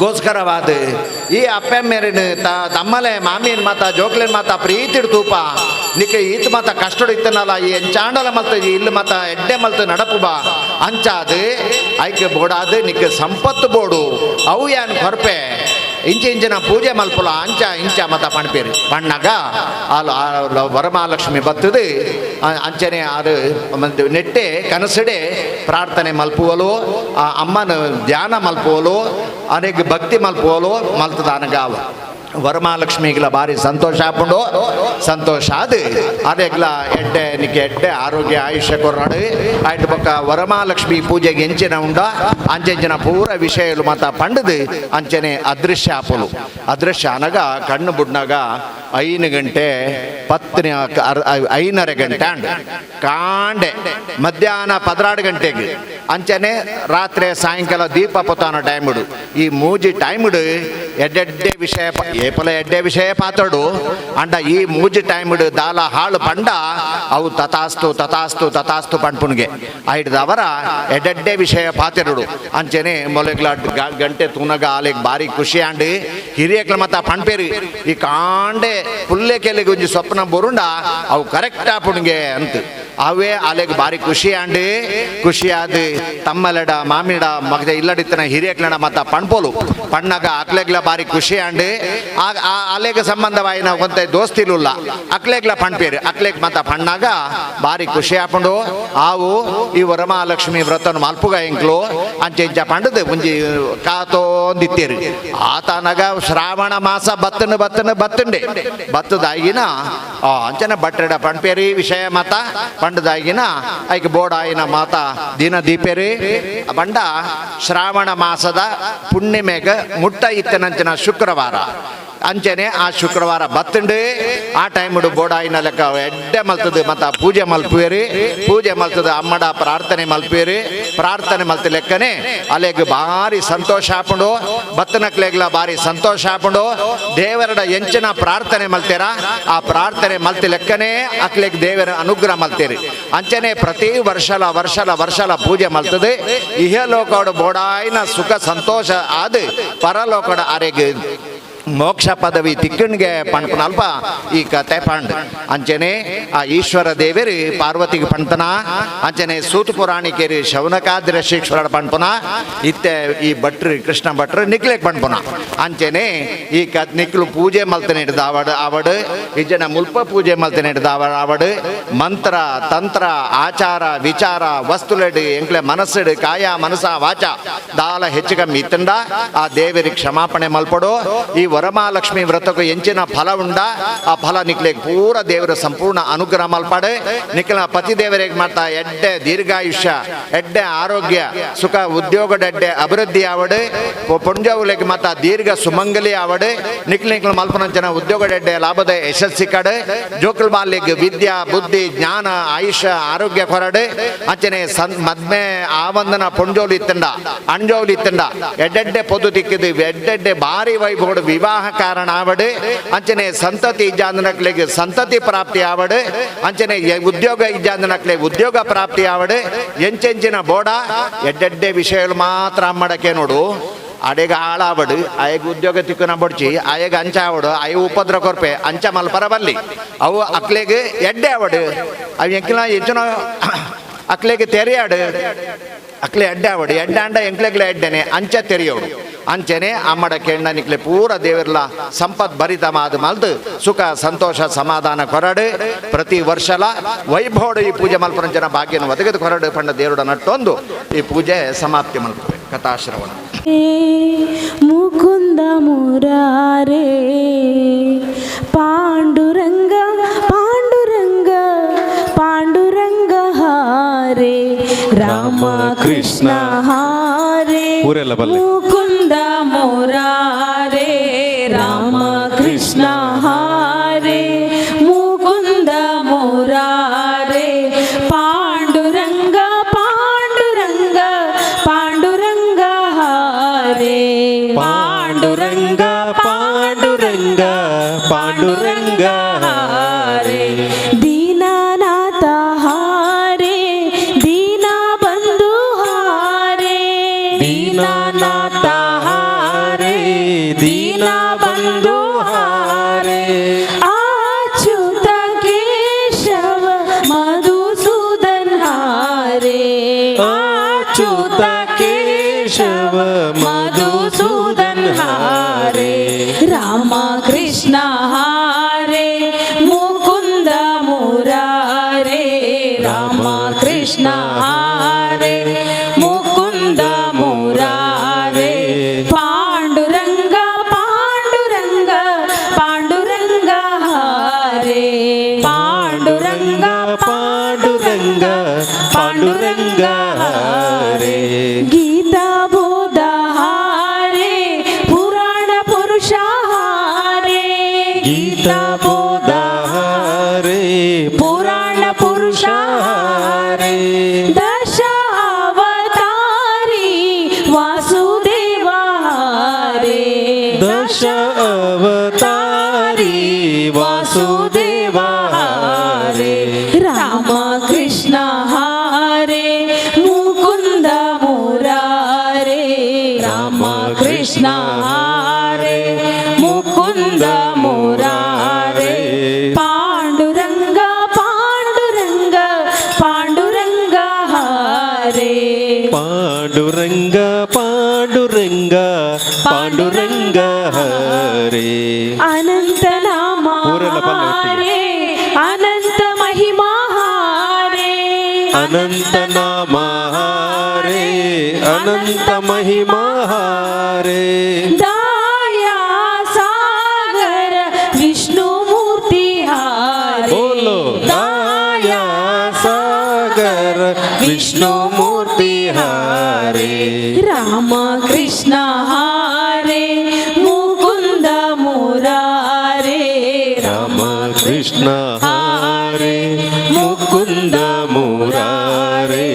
ಗೋಸ್ಕರವಾದ ಈ ಅಪ್ಪೆ ಮೇರಿನ ತಮ್ಮಲೆ ಮಾಮೀನ್ ಮಾತ ಜೋಕ್ಲಿನ ಮಾತ ಪ್ರೀತಿಡ್ ತೂಪ ನಿಕ್ ಈತ್ ಮಾತ ಕಷ್ಟಡು ಇತ್ತನಲ್ಲ ಈ ಎಂಚಾಂಡಲ ಮಲ್ತ ಇಲ್ಲಿ ಮಾತ ಎಡ್ಡೆ ಮಲ್ತ ನಡಪು ಬಾ ಅಂಚಾದು ಐಕೆ ಬೋಡಾದು ನಿಕ್ ಸಂಪತ್ತು ಬೋಡು ಅವು ಯಾನ್ ಕೊರ್ಪೆ ಇಂಚಿನ ಪೂಜೆ ಮಲ್ಪುಲ ಅಂಚ ಇಂಚ ಮತ ಪಣ್ಪೇರಿ ಪಣ್ಣಗ ಅಲ್ಲಿ ವರಮಹಾಲಕ್ಷ್ಮಿ ಬತ್ತದು ಅಂಚನೆ ಅದು ನೆಟ್ಟೆ ಕನಸಡೆ ಪ್ರಾರ್ಥನೆ ಮಲ್ಪುವಲು ಆ ಅಮ್ಮನ ಧ್ಯಾನ ಮಲ್ಪುವಲು ಅನೇಕ ಭಕ್ತಿ ಮಲ್ಪುವಲು ಮಲ್ತದ ಅನಗಾವ ವರಮಹಾಲಕ್ಷ್ಮಿಗಳ ಬಾರಿ ಸಂತೋಷ ಆಪುಂಡು ಸಂತೋಷ ಅದು ಅದೆಗ್ಲ ಎಡ್ಡೆ ನಿಕ್ಕೆ ಎಡ್ಡೆ ಆರೋಗ್ಯ ಆಯುಷ್ಯ ಕೊರ್ರಾಡು ಆಯ್ತು ಪಕ್ಕ ವರಮಹಾಲಕ್ಷ್ಮಿ ಪೂಜೆಗೆ ಎಂಚಿನ ಉಂಡ ಅಂಚೆಂಚಿನ ಪೂರ ವಿಷಯಲು ಮತ ಪಂಡದು ಅಂಚನೆ ಅದೃಶ್ಯ ಆಪುಲು ಅದೃಶ್ಯ ಅನಗ ಕಣ್ಣು ಬುಡ್ನಾಗ 5 ಗಂಟೆ 5:30 ಗಂಟೆ ಅಂಡ್ ಕಾಂಡೆ ಮಧ್ಯಾಹ್ನ 16 ಗಂಟೆಗೆ ಅಂಚನೆ ರಾತ್ರಿ ಸಾಯಂಕಾಲ ದೀಪ ಪೊತ್ತಾನ ಟೈಮ್ ಇಡು ಈ ಮೂಜಿ ಟೈಮ್ ಇಡು ಎಡ್ಡೆಡ್ಡೆ ವಿಷಯ ಏಪಲ ಎಡ್ಡೆ ವಿಷಯ ಪಾತಡು ಅಂಡ ಈ ಮೂಜಿ ಟೈಮ್ ಇಡು ದಾಲ ಹಾಳು ಪಂಡ ಅವು ತಥಾಸ್ತು ತಥಾಸ್ತು ತಥಾಸ್ತು ಪಂಡ್ಪುಣ್ಗೆ ಐಡ್ದವರ ಎಡ್ಡೆಡ್ಡೆ ವಿಷಯ ಪಾತಿರುಡು ಅಂಚನೆ ಮೊಲೆಗ್ಲ ಗಂಟೆ ತೂನಗ ಆಲೆಗ್ ಬಾರಿ ಖುಷಿ ಅಂಡು ಹಿರಿಯಕ್ಲ ಮತ್ತ ಪಣ್ಪೇರಿ ಈ ಕಾಂಡೆ ಪುಲ್ಲೆ ಕೆಲೆಗೆ ಒಂಜಿ ಸ್ವಪ್ನ ಬರುಂಡ ಅವು ಕರೆಕ್ಟ್ ಆಪುಣ್ಗೆ ಅಂತ ಅವೇ ಆಲೆಗ್ ಬಾರಿ ಖುಷಿ ಅಂಡು ಖುಷಿ ಆದ ತಮ್ಮಲೆಡ ಮಾಮಿಡ ಮಗದ ಇಲ್ಲಡಿತ್ತನ ಹಿರಿಯಕ್ಲಡ ಮತ್ತ ಪಣ್ಪೋಲು ಪಣ್ಣಗ ಅಕ್ಲೆಗ್ಲ ಬಾರಿ ಖುಷಿ ಅಂಡು ಆಲೆಗೆ ಸಂಬಂಧವಾಯಿನ ಕೊಂತ ದೋಸ್ತಿಲುಲ್ಲ ಅಕ್ಲೆಗ್ಲ ಪಣ್ಪೇರಿ ಅಕ್ಲೆಗ್ ಮತ್ತ ಪಣ್ಣಾಗ ಬಾರಿ ಖುಷಿ ಆಪುಂಡು ಆವು ಈ ವರಮಹಾಲಕ್ಷ್ಮಿ ವ್ರತನ ಮಲ್ಪುಗ ಎಂಕ್ಲು ಅಂಚೆ ಇಂಚ ಪಂಡದು ಮುಂಜಿ ಕಾತೋಂದಿತ್ತೇರಿ ಆತನಗ ಶ್ರಾವಣ ಮಾಸ ಬತ್ತಂಡೆ ಬತ್ತದಾಗಿನ ಅಂಚನ ಬಟ್ಟೆಡ ಪಣ್ಪೇರಿ ವಿಷಯ ಮತ ಪಂಡದಾಗಿನ ಐಕ್ ಬೋಡಾಯಿನ ಮಾತ ದಿನ ದೀಪೇರಿ ಬಂಡ ಶ್ರಾವಣ ಮಾಸದ ಪುಣ್ಯಮೆಗ ಮುಟ್ಟ ಇತ್ತನಂಚಿನ ಶುಕ್ರವಾರ ಅಂಚನೆ ಆ ಶುಕ್ರವಾರ ಬತ್ತಂಡು ಆ ಟೈಮ್ ಬೋಡಾಯಿನ ಲೆಕ್ಕ ಎಡ್ಡೆ ಮಲ್ತದ ಮತ್ತ ಪೂಜೆ ಮಲ್ಪುವೇರಿ ಪೂಜೆ ಮಲ್ತದ ಅಮ್ಮಡ ಪ್ರಾರ್ಥನೆ ಮಲ್ಪುವೇರಿ ಪ್ರಾರ್ಥನೆ ಮಲ್ತ ಲೆಕ್ಕನೆ ಅಲೆಗ್ ಭಾರಿ ಸಂತೋಷ ಆಪುಂಡು ಬತ್ತನಕ್ಲೆಗ್ಲ ಭಾರಿ ಸಂತೋಷ ಆಪುಂಡು ದೇವರಡ ಎಂಚಿನ ಪ್ರಾರ್ಥನೆ ಮಲ್ತೇರ ಆ ಪ್ರಾರ್ಥನೆ ಮಲ್ತ ಲೆಕ್ಕನೆ ಅಕ್ಲೆಗ್ ದೇವರ ಅನುಗ್ರಹ ಮಲ್ತೇರಿ ಅಂಚನೆ ಪ್ರತಿ ವರ್ಷಲ ಪೂಜೆ ಮಲ್ತದೆ ಇಹಲೋಕಡ ಬೋಡಾಯಿನ ಸುಖ ಸಂತೋಷ ಆದ ಪರಲೋಕಡ ಆರೆಗ್ ಮೋಕ್ಷ ಪದವಿ ತಿಕ್ಕಣ್ಗೆ ಪಣ್ಪನ ಅಲ್ಪ ಈ ಕತೆ ಪಂಡ್ ಅಂಚನೆ ಆ ಈಶ್ವರ ದೇವರಿ ಪಾರ್ವತಿಗೆ ಪಣ್ಪನ ಅಂಚನೆ ಸೂತು ಪುರಾಣಿಕೇರಿ ಶೌನಕಾದ್ರಿ ಶಿಕ್ಷರ ಪಣ್ಪನ ಇತ್ತೆ ಈ ಭಟ್ರಿ ಕೃಷ್ಣ ಭಟ್ರು ನಿಕ್ಲೆಗ್ ಪಣ್ಪನ ಅಂಚನೆ ಈ ನಿಕ್ಲು ಪೂಜೆ ಮಲ್ತನೆ ಹಿಡ್ದ ಅವಡು ಇಜ್ಜನ ಮುಲ್ಪ ಪೂಜೆ ಮಲ್ತನೆ ಹಿಡ್ದ ಅವಡು ಮಂತ್ರ ತಂತ್ರ ಆಚಾರ ವಿಚಾರ ವಸ್ತುಲೆಡು ಎಂಕ್ಲೆ ಮನಸ್ಸೆಡು ಕಾಯ ಮನಸ ವಾಚ ದಾಲ ಹೆಚ್ಚು ಕಮ್ಮಿ ಇತ್ತಂಡ ಆ ದೇವರಿಗೆ ಕ್ಷಮಾಪಣೆ ಮಲ್ಪಡು ಈ ವರಮಹಾಲಕ್ಷ್ಮಿ ವ್ರತಕ್ಕೆ ಎಂಚಿನ ಫಲ ಉಂಡ ಆ ಫಲ ನಿಕ್ಲೆಗ್ ಪೂರ ದೇವರ ಸಂಪೂರ್ಣ ಅನುಗ್ರಹ ಮಲ್ಪಾಡು ನಿಕ್ಲ ಪತಿ ದೇವರಿಗೆ ಮಾಡ್ತಾ ಎಡ್ಡೆ ದೀರ್ಘಾಯುಷ್ಯ ಎಡ್ಡೆ ಆರೋಗ್ಯ ಸುಖ ಉದ್ಯೋಗಡೆಡ್ಡೆ ಅಭಿವೃದ್ಧಿ ಆವಡು ಪುಂಜವುಲೆಗೆ ಮತ್ತ ದೀರ್ಘ ಸುಮಂಗಲಿ ಆವಡು ನಿಕ್ಲ ಮಲ್ಪನಂಚನ ಉದ್ಯೋಗಡೆಡ್ಡೆ ಲಾಭದ ಯಶಸ್ಸಿ ಕಡೆ ಜೋಕಲ್ ಬಾಲ್ಯಗೆ ವಿದ್ಯಾ ಬುದ್ಧಿ ಜ್ಞಾನ ಆಯುಷ್ಯ ಆರೋಗ್ಯ ಕೊರಡು ಅಂಚನೆ ಮದ್ಮೆ ಆವಂದನ ಪುಂಜೋಲಿ ಇತ್ತಂಡ ಅಂಜೋಲಿ ಇತ್ತಂಡ ಎಡ್ಡೆಡ್ಡೆ ಪೊದು ತಿಕ್ಕಿದು ಎಡ್ಡೆಡ್ಡೆ ಭಾರಿ ವೈಭವಡು ವಿವಾಹ ಕಾರಣ ಆವಡು ಅಂಚನೆ ಸಂತತಿ ಇಜ್ಜಾಂದನಕ್ಲೆಗೆ ಸಂತತಿ ಪ್ರಾಪ್ತಿ ಆವಡು ಅಂಚನೆ ಉದ್ಯೋಗ ಇಜ್ಜಾಂದನಕ್ಲೆ ಉದ್ಯೋಗ ಪ್ರಾಪ್ತಿ ಆವಡು ಎಂಚೆಂಚಿನ ಬೋಡ ಎಡ್ಡೆಡ್ಡೆ ವಿಷಯಗಳು ಮಾತ್ರ ಅಮ್ಮಡಕ್ಕೆ ನೋಡು ಅಡೆಗ ಆಳಾವಡು ಆಯಗ ಉದ್ಯೋಗ ತಿಕ್ಕನ ಬಡ್ಚಿ ಆಯಗ ಅಂಚ ಆವಡು ಆಯ ಉಪದ್ರ ಕೊರ್ಪೆ ಅಂಚ ಮಲ್ಪರ ಬಲ್ಲಿ ಅವು ಅಕ್ಲೆಗೆ ಎಡ್ಡೆ ಆವಡು ಅವು ಎಂಕಿನ ಹೆಚ್ಚಿನ ಅಕ್ಲೆಗೆ ತೆರೆಯಾಡು ಅಕ್ಲೆ ಎಡ್ಡೆ ಆವಡು ಎಡ್ಡೆ ಅಂಡ ಎಂಕ್ಲೆಗ್ಲೆ ಎಡ್ಡೆನೆ ಅಂಚ ತೆರೆಯೋಡು ಅಂಚನೆ ಅಮ್ಮಡ ಕೆಣ್ಣ ನಿಕ್ಲೆ ಪೂರ ದೇವರ್ಲ ಸಂಪತ್ ಭರಿತ ಮಾದು ಮಲ್ದು ಸುಖ ಸಂತೋಷ ಸಮಾಧಾನ ಕೊರಡು ಪ್ರತಿ ವರ್ಷಲ ವೈಭವಡು ಈ ಪೂಜೆ ಮಲ್ಪರಂಜನ ಭಾಗ್ಯನ ಒದಗದು ಕೊರಡು ಪಂಡ ದೇವರುಡ ನಟ್ಟೊಂದು ಈ ಪೂಜೆ ಸಮಾಪ್ತಿ ಮಲ್ಪವೆ ಕಥಾಶ್ರವಣ ಮುಕುಂದ ಮುರಾರೇ ಪಾಂಡುರಂಗ ಪಾಂಡುರಂಗ ಪಾಂಡುರಂಗ ಹಾರೇ ರಾಮ ಕೃಷ್ಣ ಹಾರೇ ಮುಕುಂದ ಮುರಾರೇ ರಾಮ ಕೃಷ್ಣ ಹಾರೇ ಮುಕುಂದ ಮುರಾರೇ ಪಾಂಡುರಂಗ ಪಾಂಡುರಂಗ ಪಾಂಡುರಂಗ ಹಾರೇ ಪಾಂಡುರಂಗ ಪಾಂಡುರಂಗ ಪಾಂಡುರಂಗ ಹಾರೇ ದೀನನಾಥ ಹಾರೇ ದೀನ ಬಂಧು ಹಾರೇ ದೀನನಾಥ ಹಾರೇ ದೀನ ಬಂಧು ಹಾರೇ ಅಚ್ಯುತ ಕೇಶವ ಮಧುಸೂದನ್ ಹಾರೇ ಅಚ್ಯುತ ಕೇಶವ ಮಧುಸೂದನ್ ಹಾರೇ ರಾಮ ಕೃಷ್ಣ ಹಾರೇ ಮುಕುಂದ ಮುರಾರೇ ರಾಮ ಕೃಷ್ಣ ಹಾರೇ ಮುಕುಂದ ಮುರಾರೇ ಪಾಂಡುರಂಗ ಪಾಂಡುರಂಗ पांडुरंग हरे गीता बोध हारे पुराण पुरुष हारे गीता बोध हरे पुराण पुरुष हरे दश अवतारी वासुदेव हारे दश अवतारी वासुदेव हरे राम कृष्ण हरे मुकुंद मुरारे राम कृष्ण हरे मुकुंद मुरारे पांडुरंग पांडुरंग पांडुरंग हरे पांडुरंग पांडुरंग पांडुरंग हरे अनंत नाम हारे अनंत महिमा हारे अनंत नाम हरे अनंत महिमा हरे दया सागर विष्णु मूर्ति हारे बोलो दया सागर विष्णु मूर्ति हरे राम कृष्ण हरे मुकुंद मुरारे राम कृष्ण हरे मुकुंद मुरारे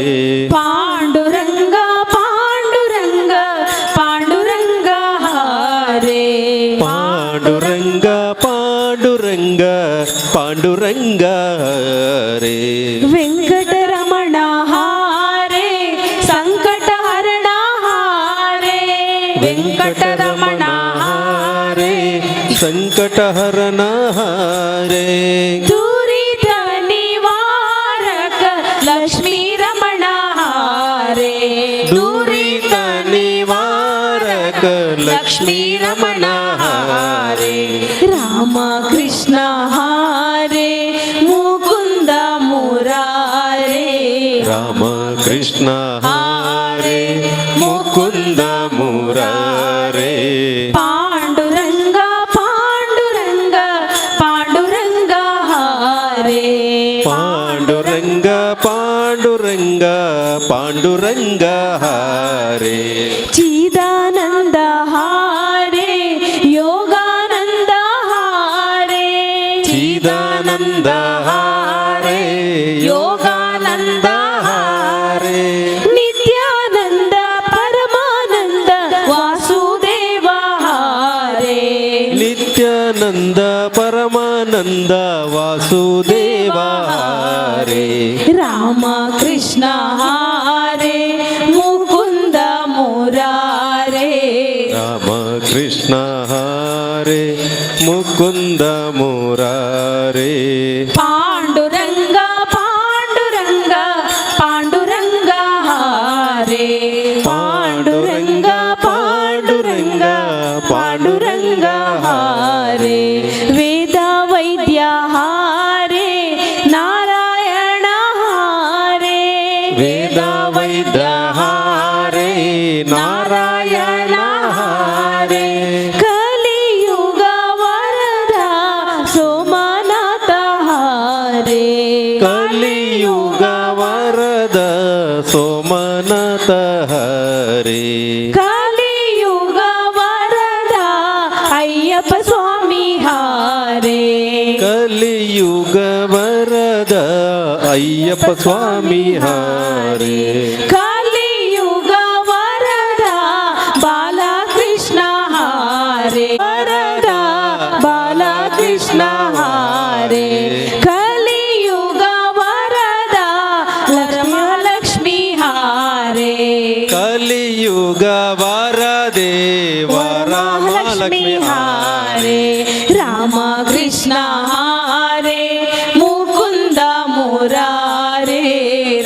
पांडुरंग पांडुरंग पांडुरंग हरे पांडुरंग पांडुरंग पांडुरंग हरे वेंकटरमण हारे संकट हरण हारे वेंकटरमण हरे संकट हरण हरे दुरित निवारक लक्ष्मी रमण हारे दुरित निवारक लक्ष्मी रमण हरे राम कृष्ण हरे मुकुंद मुरारे राम कृष्ण हरे मुकुंद मुरारे पांडुरंग पांडुरंग पांडुरंग हरे पांडुरंग पांडुरंग पांडुरंग हरे चिदानंद हारे योगानंद हारे चिदानंद हरे योगानंद हरे नित्यानंद परमानंद वासुदेव हारे नित्यानंद परमानंद वासुदेव हरे राम कृष्ण हरे मुकुंद मुरारे राम कृष्ण हरे मुकुंद मुरारे पांडुरंग पांडुरंग पांडुरंग हरे पांडुरंग पांडुरंग पांडुरंग हरे वेद वैद्य हारे नारायण हारे वेद वैद्य हरे नारायण हरे कलियुग वरदा सोमनाथ हारे कलियुग वरद सोमनाथ हरे कलियुग वरदा अय्यप्प स्वामी हारे कलियुग वरद अय्यप्प स्वामी हरे कलियुग वरदा बालकृष्ण हारे वरदा बालकृष्ण हारे कलियुग वरदा लक्ष्मी हारे कलियुग वरदे वरमहालक्ष्मी हारे राम कृष्ण हरे मुकुंद मुरारे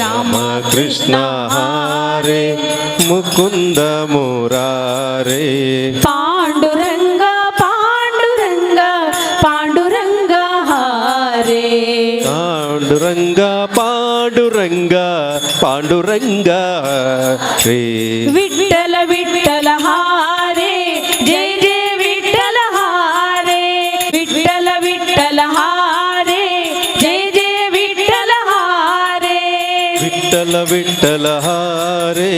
राम कृष्ण हरे मुकुंद मुरारे पांडुरंग पांडुरंग पांडुरंग हरे पांडुरंग पांडुरंग पांडुरंग हरे विठ्ठल विठ्ठल हारे जय जय विठ्ठल हारे विठ्ठल विठ्ठल हारे जय जय विठ्ठल हारे विठ्ठल विठ्ठल विठ्ठल हारे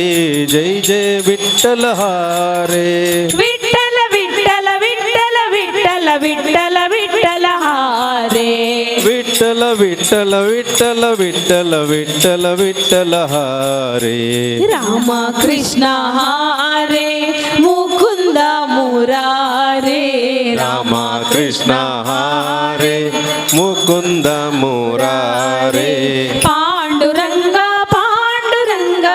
जय जय विठ्ठल हारे विठ्ठल विठ्ठल विठ्ठल विठ्ठल विठ्ठल विठ्ठल हारे विठ्ठल विठ्ठल विठ्ठल विठ्ठल विठ्ठल विठ्ठल हारे राम कृष्ण हारे मुकुंद मुरारे राम कृष्ण हारे मुकुंद मुरारे पांडुरंग पांडुरंग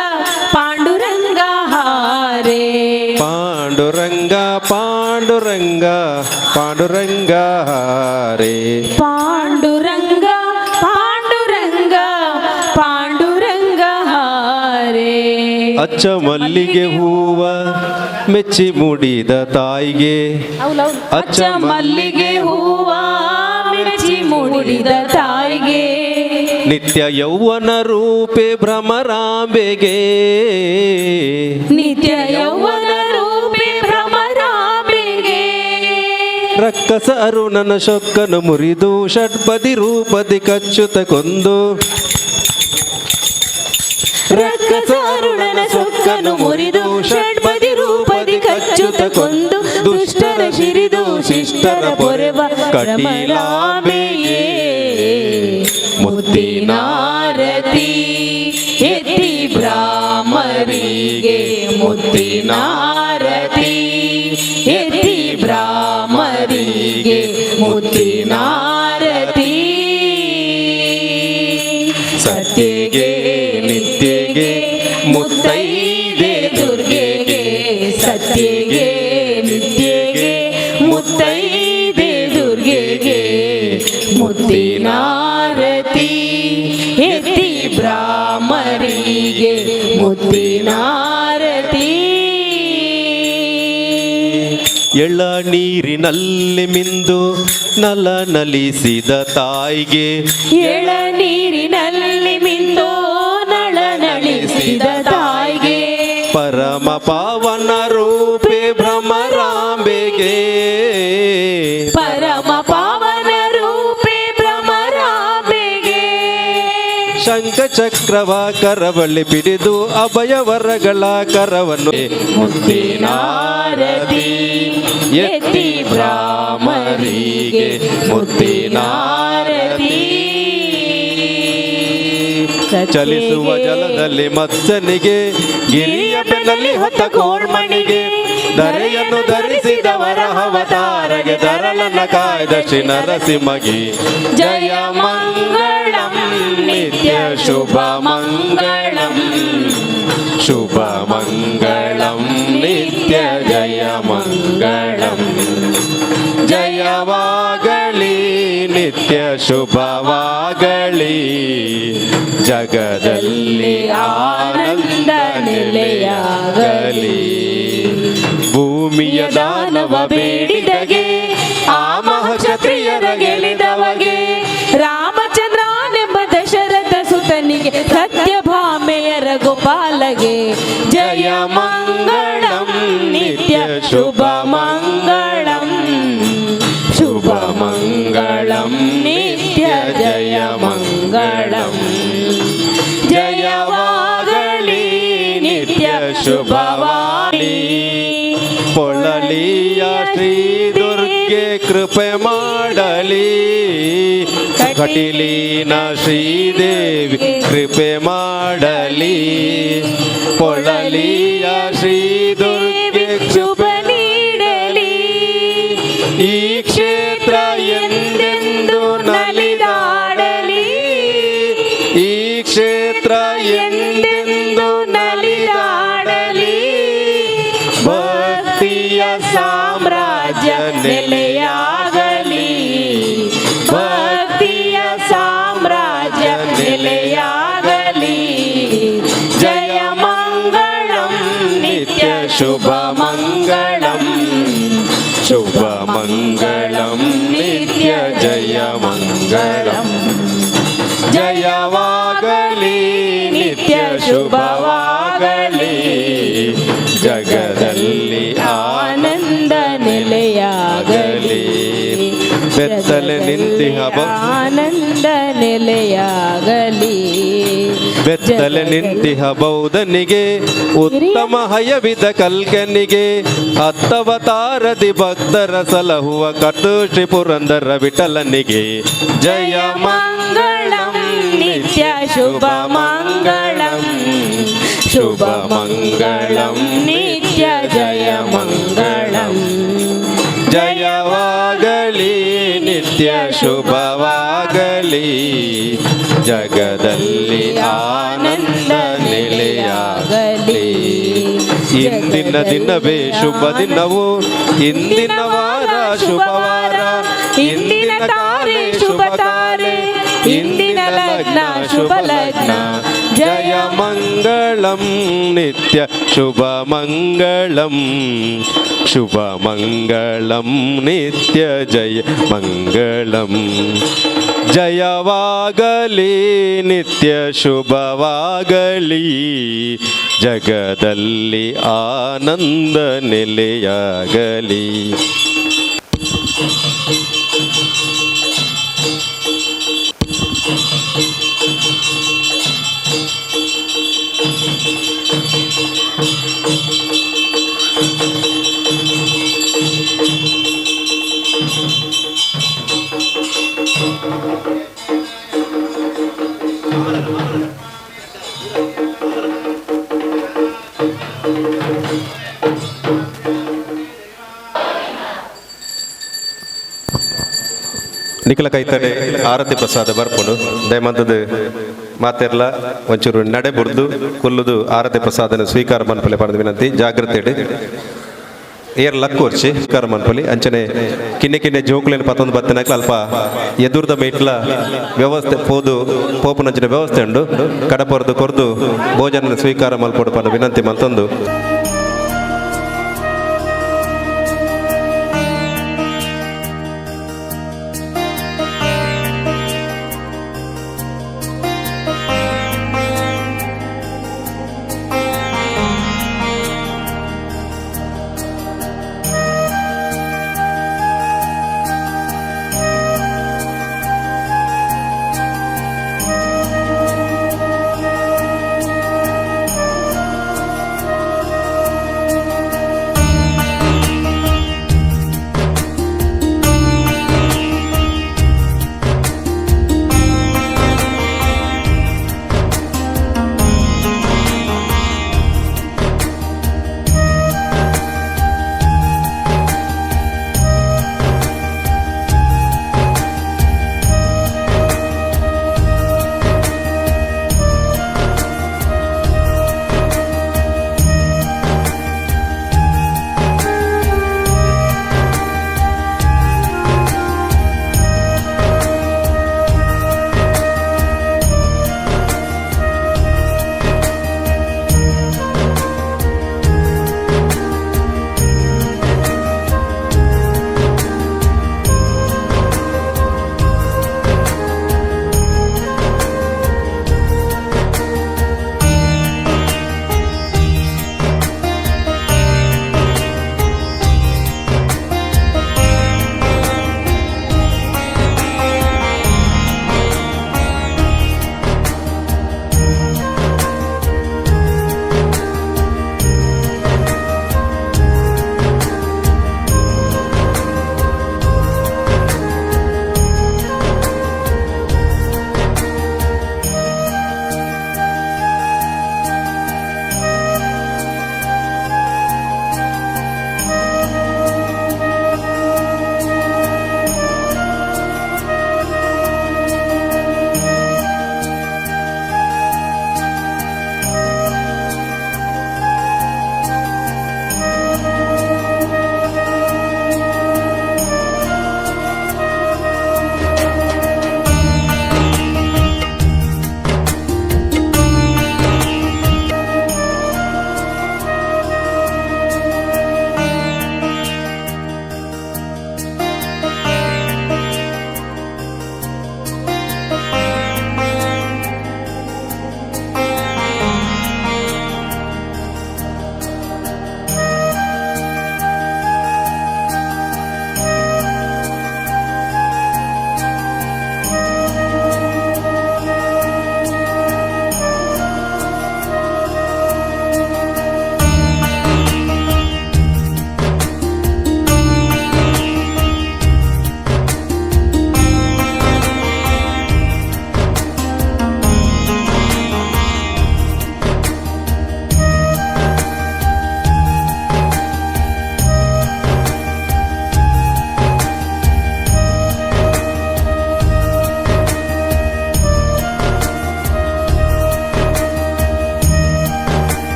पांडुरंग हारे पांडुरंग पांडुरंग पांडुरंग हारे पांडुरंग पांडुरंग पांडुरंग हारे ಅಚ್ಚ ಮಲ್ಲಿಗೆ ಹೂವ ಮೆಚ್ಚಿ ಮುಡಿದ ತಾಯಿಗೆ ಅಚ್ಚ ಮಲ್ಲಿಗೆ ಹೂವ ಮೆಚ್ಚಿ ಮೂಡಿದ ತಾಯಿಗೆ ನಿತ್ಯ ಯೌವನ ರೂಪೆ ಭ್ರಮರಾಂಬೆಗೆ ನಿತ್ಯ ಯೌವನ ರೂಪಿ ಭ್ರಮರಾಂಬೆಗೆ ರಕ್ಕಸ ಅರುಣನ ಶೊಕ್ಕನು ಮುರಿದು ಷಡ್ಪದಿ ರೂಪದಿ ಕಚ್ಚುತ ಕೊಂದು ರಕ್ಕಸ ಅರುಣನ ಸೊಕ್ಕನು ಮುರಿದು ಷಡ್ಪದಿ ರೂಪದಿ ಕಚ್ಚುತ ಕೊಂದು ದುಷ್ಟರ ಶಿರಿದು ಶಿಷ್ಟರ ಪೊರೆವ ಕಮಲಾಂಬೆಯೇ ಮುತ್ತಿನಾರತಿ ಎತ್ತಿ ಬ್ರಾಹ್ಮರಿಗೆ ಮುತ್ತಿನಾರತಿ ಎತ್ತಿ ಬ್ರಾಹ್ಮರಿಗೆ ಮುತ್ತಿನಾರತಿ ಸತ್ಯಗೆ ನಿತ್ಯಗೆ ಮುತ್ತೈದೆ ದುರ್ಗೆಗೆ ಸತ್ಯಗೆ ನಿತ್ಯಗೆ ಮುತ್ತೈದೆ ದುರ್ಗೆಗೆ ಮುತ್ತಿನಾರತಿ ಎತ್ತಿ ಬ್ರಾಹ್ಮರಿಗೆ ಮುತ್ತಿನಾರತಿ ಎಳ್ಳ ನೀರಿನಲ್ಲಿ ಮಿಂದು ನಲ ನಲಿಸಿದ ತಾಯಿಗೆ ಎಳ ನೀರಿನಲ್ಲಿ ಮಿಂದು ನಳ ನಳಿಸಿದ ತಾಯಿಗೆ ಪರಮ ಪಾವನ ರೂಪೆ ಭ್ರಮರಾಂಬೆಗೆ ಪರಮ ಪಾವನ ರೂಪೆ ಭ್ರಮರಾಂಬೆಗೆ ಶಂಖ ಚಕ್ರವ ಕರವಳ್ಳಿ ಪಿಡಿದು ಅಭಯ ವರಗಳ ಕರವನ್ನು ಮುತ್ತಿನಾರತಿ ಎತ್ತಿ ಬ್ರಾಹ್ಮರಿಗೆ ಮುತ್ತಿನಾರತಿ ಚಲಿಸುವ ಜಲದಲ್ಲಿ ಮತ್ಸ್ಯನಿಗೆ ಗಿರಿಯ ಬೆನ್ನಲ್ಲಿ ಹೊತ್ತ ಕೋರ್ಮಣಿಗೆ ಧರೆಯನ್ನು ಧರಿಸಿದವರ ಅವತಾರಗೆ ಧರಳನ ಕಾಯ್ದ ಶ್ರೀ ನರಸಿಂಹಗೆ ಜಯ ಮಂಗಳಂ ನಿತ್ಯ ಶುಭ ಮಂಗಳಂ ಶುಭ ಮಂಗಳಂ ನಿತ್ಯ ಜಯ ಮಂಗಳಂ ಜಯವಾಗಲಿ ನಿತ್ಯ ಶುಭವಾಗಲಿ ಜಗದಲ್ಲಿ ಆನಂದ ನೆಲೆಯಾಗಲಿ ಭೂಮಿಯ ದಾನವ ಬೇಡಿದಗೆ ಆ ಮಹಕ್ಷತ್ರಿಯರ ಗೆಲಿದವಗೆ ರಾಮಚಂದ್ರನೆಂಬ ದಶರಥ ಸುತನಿಗೆ ಸತ್ಯಭಾಮೆಯರ ಗೋಪಾಲಗೆ ಜಯ ಮಂಗಳಂ ನಿತ್ಯ ಶುಭ ಮಂಗಳಂ ಶುಭ ಮಂಗಳಂ ನಿತ್ಯ ಜಯ ಮಂಗಳಂ ಜಯವಾಗಲಿ ನಿತ್ಯ ಶುಭವಾಗಲಿ ಪೊಳಲಿಯ ಶ್ರೀ ದುರ್ಗೆ ಕೃಪೆ ಮಾಡಲಿ ಕಟಿಲೀನ ಶ್ರೀದೇವಿ ಕೃಪೆ ಮಾಡಲಿ ಪೊಳಲಿಯ ಶ್ರೀ ದುರ್ಗೆ ಶುಭ ನೀಡಲಿ ಈ ಕ್ಷೇತ್ರ ಎಂದೆಂದು ನಲಿದಾಡಲಿ ಈ ಕ್ಷೇತ್ರ ಎಂದೆಂದು ನಲಿದಾಡಲಿ ಭಕ್ತಿಯ ಸಾಮ್ರಾಜ್ಯ ನೆಲೆಯಾಗಲಿ ಭಕ್ತಿಯ ಸಾಮ್ರಾಜ್ಯ ನೆಲೆಯಾಗಲಿ ಜಯ ಮಂಗಳಂ ನಿತ್ಯ ಶುಭ ಮಂಗಳಂ ಶುಭ ಮಂಗಳಂ ನಿತ್ಯ ಜಯ ಮಂಗಳಂ ಜಯವಾಗಲಿ ನಿತ್ಯ ಶುಭವಾಗಲಿ ಜಗದಲ್ಲಿ ಆನಂದ ನೆಲೆಯಾಗಲಿ ಬೆತ್ತಲೆ ನಿಂತಿಹ ಆನಂದ ನೆಲೆಯಾಗಲಿ ಬೆತ್ತಲೆ ನಿಂತಿಹ ಬೌದ್ಧನಿಗೆ ಉತ್ತಮ ಹಯವಿದ ಕಲ್ಕನಿಗೆ ಹತ್ತವತಾರದಿ ಭಕ್ತರ ಸಲಹುವ ಕಟ್ಟು ಶ್ರೀ ಪುರಂದರ ವಿಠಲನಿಗೆ ಜಯ ಮಂಗಳಂ ನಿತ್ಯ ಶುಭ ಮಂಗಳಂ ಶುಭ ಮಂಗಳಂ ನಿತ್ಯ ಜಯ ಮಂಗಳಂ ಜಯವಾಗಲಿ ನಿತ್ಯ ಶುಭವಾಗಲಿ ಜಗದಲ್ಲಿ ಆನಂದ ನೆಲೆಯಾಗಲಿ. ಇಂದಿನ ದಿನವೇ ಶುಭ ದಿನವು, ಇಂದಿನ ವಾರ ಶುಭವಾರ, ಇಂದಿನ ತಾರೆ ಶುಭ ತಾರೆ, ಇಂದಿನ ಲಗ್ನ ಶುಭ ಲಗ್ನ. ಜಯ ಮಂಗಳಂ ನಿತ್ಯ ಶುಭ ಮಂಗಳಂ ಶುಭ ಮಂಗಳಂ ನಿತ್ಯ ಜಯ ಮಂಗಳಂ. ಜಯವಾಗಲಿ ನಿತ್ಯ ಶುಭವಾಗಲಿ ಜಗದಲ್ಲಿ ಆನಂದ ನೆಲೆಯಾಗಲಿ. ನಿಖಲ ಕೈತಡೆ ಆರತಿ ಪ್ರಸಾದ ಬರ್ಪುಡು ದಯಮಂತದ ಮಾತೆರ್ಲ ಒಂಚೂರು ನಡೆ ಬುರ್ದು ಕುಲ್ಲುದು ಆರತಿ ಪ್ರಸಾದನ ಸ್ವೀಕಾರ ಮನ್ಪಲೆ ಪಡೆದ ವಿನಂತಿ. ಜಾಗ್ರತೆ ಏರ್ ಲಕ್ಕು ವರ್ಷಿ ಸ್ವೀಕಾರ ಮನ್ಪಲಿ ಅಂಚನೆ ಕಿನ್ನೆ ಕಿನ್ನೆ ಜೋಕುಲೇನು ಪತ್ತೊಂದು ಬತ್ತನಾಗ್ಲ ಅಲ್ಪ ಎದುರ್ದ ಮೇಟ್ಲ ವ್ಯವಸ್ಥೆ ಪೋದು ಪೋಪುನಂಚಿನ ವ್ಯವಸ್ಥೆ ಉಂಡು. ಕಡಪೊರದು ಕೊರ್ದು ಭೋಜನ ಸ್ವೀಕಾರ ಮಲ್ಪಡು ಪದ ವಿನಂತಿ ಮಂತೊಂದು.